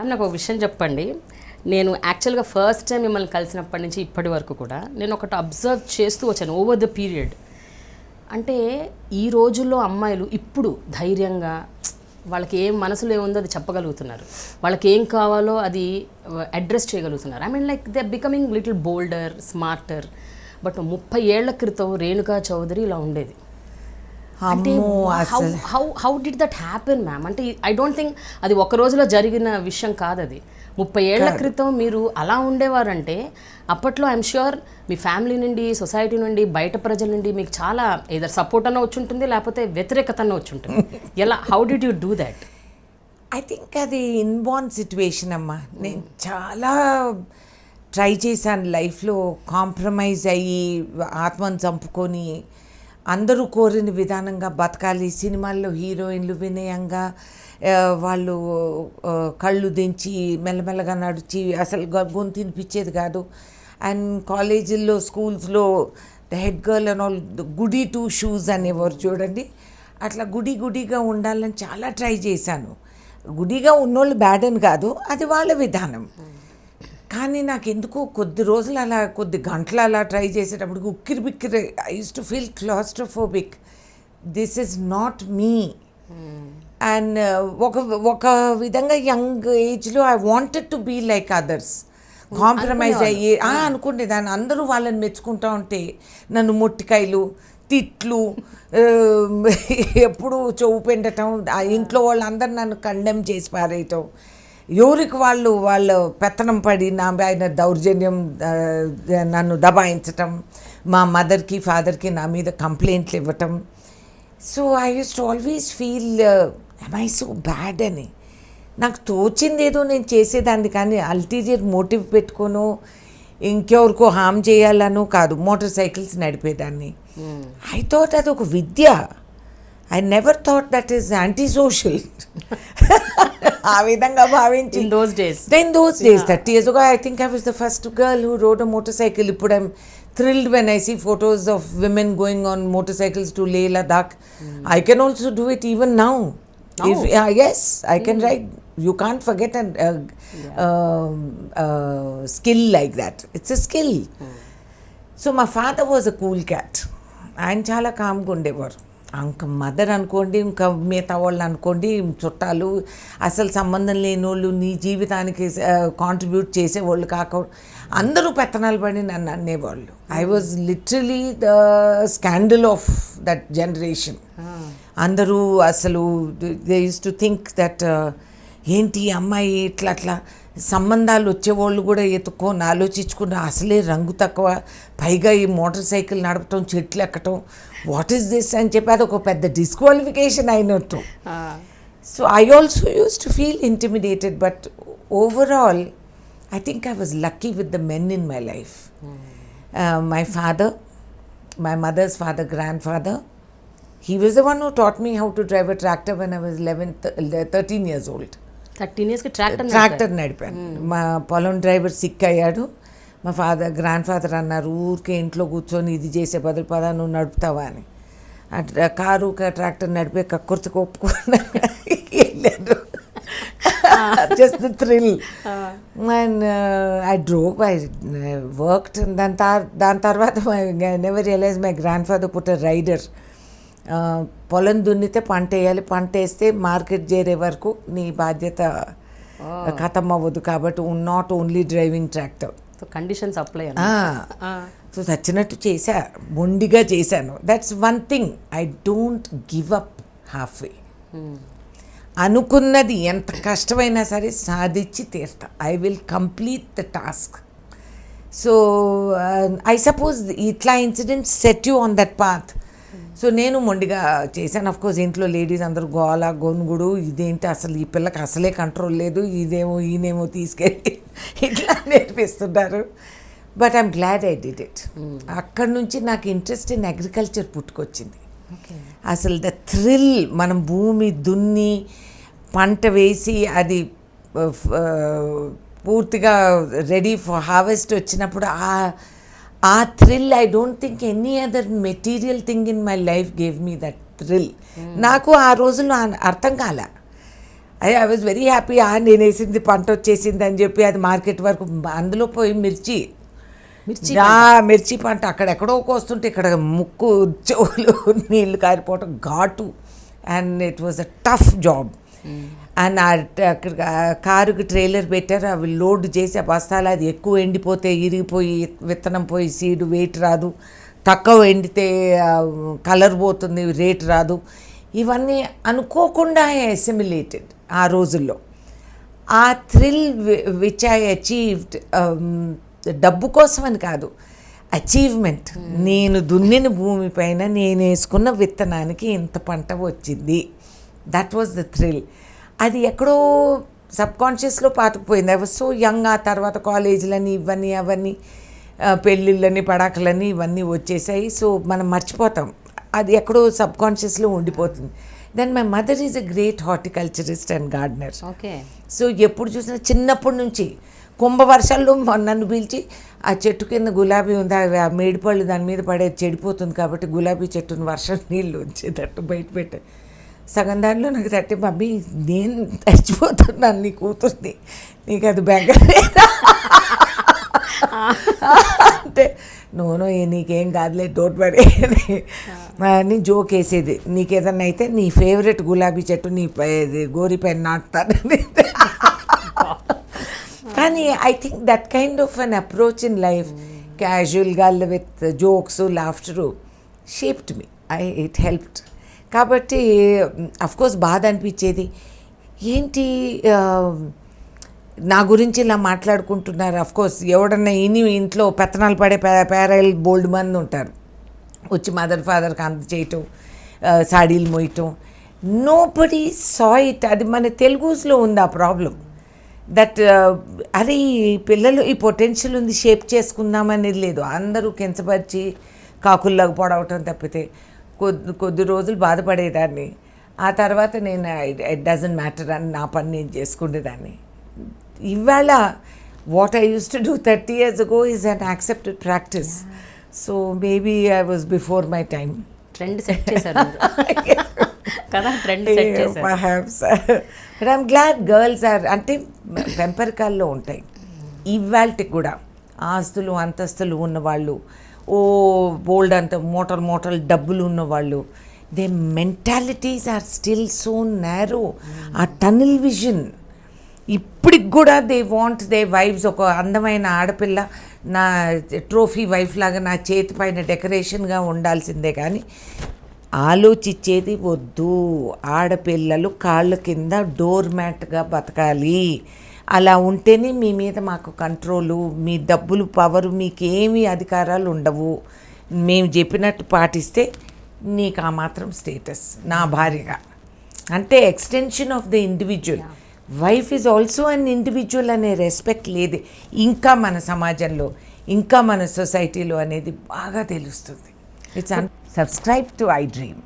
Ma'am నాకు ఒక విషయం చెప్పండి. నేను యాక్చువల్గా ఫస్ట్ టైం మిమ్మల్ని కలిసినప్పటి నుంచి ఇప్పటి వరకు కూడా నేను ఒకటి అబ్జర్వ్ చేస్తూ వచ్చాను ఓవర్ ద పీరియడ్. అంటే ఈ రోజుల్లో అమ్మాయిలు ఇప్పుడు ధైర్యంగా వాళ్ళకి ఏం మనసులో ఏముందో అది చెప్పగలుగుతున్నారు, వాళ్ళకి ఏం కావాలో అది అడ్రస్ చేయగలుగుతున్నారు. I mean like they are becoming little bolder, smarter. But 30 ఏళ్ల క్రితం రేణుకా చౌదరి ఇలా ఉండేది. అంటే how did that happen ma'am? అంటే ఐ డోంట్ థింక్ అది ఒక రోజులో జరిగిన విషయం కాదు. అది 30 ఏళ్ల క్రితం మీరు అలా ఉండేవారంటే అప్పట్లో ఐఎమ్ ష్యూర్ మీ ఫ్యామిలీ నుండి, సొసైటీ నుండి, బయట ప్రజల నుండి మీకు చాలా ఏదర్ సపోర్ట్ అన్న వచ్చి ఉంటుంది, లేకపోతే వ్యతిరేకత అన్న వచ్చి ఉంటుంది. ఎలా, how did you do that? I think అది ఇన్బార్న్ సిచ్యువేషన్ అమ్మా. నేను చాలా ట్రై చేశాను లైఫ్లో, కాంప్రమైజ్ అయ్యి ఆత్మను చంపుకొని అందరూ కోరిన విధానంగా బతకాలి. సినిమాల్లో హీరోయిన్లు వినయంగా వాళ్ళు కళ్ళు దించి మెల్లమెల్లగా నడిచి అసలు గొంతు తినిపించేది కాదు. అండ్ కాలేజీల్లో, స్కూల్స్లో the head girl and all goodie two shoes అనేవారు చూడండి. అట్లా గుడిగా ఉండాలని చాలా ట్రై చేశాను. గుడిగా ఉన్నోళ్ళు బ్యాడ్ అని కాదు, అది వాళ్ళ విధానం. కానీ నాకు ఎందుకో కొద్ది రోజులు అలా, కొద్ది గంటలు అలా ట్రై చేసేటప్పుడు ఉక్కిరి బిక్కిరి, I use to feel claustrophobic. This is not me. And ఒక విధంగా యంగ్ ఏజ్లో I wanted to be like others, compromise అయ్యి అనుకునేదాన్ని. అందరూ వాళ్ళని మెచ్చుకుంటా ఉంటే నన్ను మొట్టికాయలు, తిట్లు, ఎప్పుడు చెవు పెండటం, ఆ ఇంట్లో వాళ్ళందరూ నన్ను కండెమ్ చేసి పారేయటం, ఎవరికి వాళ్ళ పెత్తనం పడి నా ఆయన దౌర్జన్యం, నన్ను దబాయించటం, మా మదర్కి ఫాదర్కి నా మీద కంప్లైంట్లు ఇవ్వటం. So I use to always feel am I so bad అని. నాకు తోచింది ఏదో నేను చేసేదాన్ని, కానీ అల్టీరియర్ మోటివ్ పెట్టుకోను ఇంకెవరికో హామ్ చేయాలనో కాదు. మోటార్ సైకిల్స్ నడిపేదాన్ని. ఐ థాట్ అది ఒక విద్య. I never thought that is anti social. ఆ విధంగా భావించి in those days 30 years ago, I think I was the first girl who rode a motorcycle. Ippudu I'm thrilled when I see photos of women going on motorcycles to Leh Ladakh. I can also do it even now. Yes, I can ride. You can't forget a skill like that. It's a skill. So my father was a cool cat. ఆయన చాలా కామ్గా ఉండేవారు. ఇంకా mother అనుకోండి, ఇంకా మిగతా వాళ్ళు అనుకోండి, చుట్టాలు, అసలు సంబంధం లేని వాళ్ళు, నీ జీవితానికి కాంట్రిబ్యూట్ చేసేవాళ్ళు కాక అందరూ పెత్తనాలు పడి నన్ను అనేవాళ్ళు. I was literally the scandal of that generation. అందరూ అసలు they use to think that ఏంటి అమ్మాయి ఇట్లా సంబంధాలు వచ్చేవాళ్ళు కూడా ఎత్తుకొని ఆలోచించుకుని అసలే రంగు తక్కువ, పైగా ఈ మోటార్ సైకిల్ నడపటం, చెట్లు ఎక్కటం, వాట్ ఈస్ దిస్ అని చెప్పి అది ఒక పెద్ద డిస్క్వాలిఫికేషన్ అయినట్టు. So I also use to feel intimidated. But overall I think I was lucky with the men in my life. My father, my mother's father, grand father, he was the one who taught me how to drive a tractor when I was 13 years old. 13 years tractor నడిపాను. మా పొలం driver sick అయ్యాడు. మా grand father అన్నారు, ఊరికే ఇంట్లో కూర్చొని ఇది చేసే బదులు పదా నువ్వు నడుపుతావా అని. కారు ట్రాక్టర్ నడిపే కక్కుర్తికి ఒప్పుకున్నా వెళ్ళాను. Just the thrill. And I drove, I worked. దాని తర్వాత never realize my grandfather put a rider. పొలం దున్నితే పంట వేయాలి, పంట వేస్తే మార్కెట్ చేరే వరకు నీ బాధ్యత ఖతం అవ్వదు, కాబట్టి not only driving tractor. Conditions apply. So చచ్చినట్టు చేశా, మొండిగా చేశాను. That's one thing, I don't give up half way. అనుకున్నది ఎంత కష్టమైనా సరే సాధించి తీరుతా. I will complete the task. So I suppose ఇట్లా incidents set you on that path. So నేను మొండిగా చేశాను. అఫ్కోర్స్ ఇంట్లో లేడీస్ అందరూ గోల గొనుగుడు, ఇదేంటి అసలు ఈ పిల్లకి అసలే కంట్రోల్ లేదు, ఈయనేమో తీసుకెళ్ళి ఇట్లా నేర్పిస్తున్నారు. But I'm glad I did it. అక్కడి నుంచి నాకు ఇంట్రెస్ట్ ఇన్ అగ్రికల్చర్ పుట్టుకొచ్చింది. అసలు ద థ్రిల్, మనం భూమి దున్ని పంట వేసి అది పూర్తిగా రెడీ ఫర్ హార్వెస్ట్ వచ్చినప్పుడు ఆ thrill, I don't think any other material thing in my life gave me that thrill. నాకు ఆ రోజుల్లో అర్థం కాలే. I was very happy. నేను వేసింది పంట వచ్చేసింది అని చెప్పి అది మార్కెట్ వరకు అందులో పోయి మిర్చి పంట అక్కడెక్కడో కోస్తుంటే ఇక్కడ ముక్కు చెవులు నీళ్ళు కారిపోవటం ఘాటు. And it was a tough job. And అక్కడ కారుకి ట్రైలర్ పెట్టారు, అవి లోడ్ చేసి ఆ బస్తాలు అది ఎక్కువ ఎండిపోతే ఇరిగిపోయి విత్తనం పోయి సీడు వెయిట్ రాదు, తక్కువ ఎండితే కలర్ పోతుంది రేట్ రాదు. ఇవన్నీ అనుకోకుండా అసిమిలేటెడ్ ఆ రోజుల్లో. ఆ థ్రిల్ విచ్ ఐ అచీవ్డ్, డబ్బు కోసం అని కాదు, అచీవ్మెంట్. నేను దున్నిన భూమిపైన నేను వేసుకున్న విత్తనానికి ఇంత పంట వచ్చింది. That was the thrill. అది ఎక్కడో సబ్కాన్షియస్లో పాతుకుపోయింది. I was so young. ఆ తర్వాత కాలేజీలని ఇవన్నీ అవన్నీ పెళ్ళిళ్ళని పడాకులని ఇవన్నీ వచ్చేసాయి. సో మనం మర్చిపోతాం, అది ఎక్కడో సబ్కాన్షియస్లో ఉండిపోతుంది. Then my mother is a great horticulturist and gardener. Okay. So ఎప్పుడు చూసినా చిన్నప్పటి నుంచి కుంభవర్షాల్లో నన్ను పిలిచి ఆ చెట్టు కింద గులాబీ ఉంది, ఆ మేడిపళ్ళు దాని మీద పడే చెడిపోతుంది కాబట్టి గులాబీ చెట్టును వర్షం నీళ్ళు వచ్చేటట్టు బయట పెట్టే సగం దానిలో నాకు తట్టి, మమ్మీ నేను చచ్చిపోతున్నాను నీ కూతుర్ని, నీకు అది బెంగలేదా అంటే నోనో నీకేం కాదులే డోంట్ వరీ అని జోక్ వేసేది. నీకేదన్నా అయితే నీ ఫేవరెట్ గులాబీ చెట్టు నీ గోరి పైన నాటుతాను. కానీ I think that kind of an approach in life, క్యాజువల్గా with jokes laughter shaped me. It helped. కాబట్టి అఫ్కోర్స్ బాధ అనిపించేది, ఏంటి నా గురించి ఇలా మాట్లాడుకుంటున్నారు. అఫ్కోర్స్ ఎవడన్నా ఇంట్లో పెత్తనాలు పడే పేరాయిలు బోల్డ్ మంది ఉంటారు, వచ్చి మదర్ ఫాదర్కి అంత చేయటం, సాడీలు మోయటం. Nobody saw it. అది మన తెలుగులో ఉంది ఆ ప్రాబ్లం. దట్ అరే ఈ పిల్లలు ఈ పొటెన్షియల్ ఉంది, షేప్ చేసుకుందామనేది లేదు. అందరూ కించపరిచి కాకుల్లాగా పొడవటం తప్పితే కొద్ది రోజులు బాధపడేదాన్ని. ఆ తర్వాత నేను ఇట్ డజంట్ మ్యాటర్ అని నా పని నేను చేసుకునేదాన్ని. ఇవాళ what I use to do 30 years ago is an accepted practice. So maybe I was before my time. Trend set చేశారు కదా, ట్రెండ్ సెట్ చేశారు. Perhaps. But I'm glad girls are, అంటే పెంపరికాల్లో ఉంటాయి ఇవాళకి కూడా. ఆస్తులు అంతస్తులు ఉన్నవాళ్ళు, బోల్డ్ అంత మోటల్ డబ్బులు ఉన్నవాళ్ళు, they mentalities are still so narrow. ఆ టనల్ విజన్ ఇప్పటికి కూడా దే వాంట్ దే వైఫ్స్. ఒక అందమైన ఆడపిల్ల నా ట్రోఫీ వైఫ్ లాగా నా చేతి పైన డెకరేషన్గా ఉండాల్సిందే, కానీ ఆలోచించేది వద్దు. ఆడపిల్లలు కాళ్ళ కింద డోర్ మ్యాట్గా బతకాలి. అలా ఉంటేనే మీ మీద మాకు కంట్రోలు, మీ డబ్బులు పవరు, మీకేమీ అధికారాలు ఉండవు. మేము చెప్పినట్టు పాటిస్తే నీకు ఆ మాత్రం స్టేటస్ నా భార్యగా. అంటే extension of the individual. Wife is also an individual అనే రెస్పెక్ట్ లేదు ఇంకా మన సమాజంలో, ఇంకా మన సొసైటీలో అనేది బాగా తెలుస్తుంది. It's subscribe to I dream.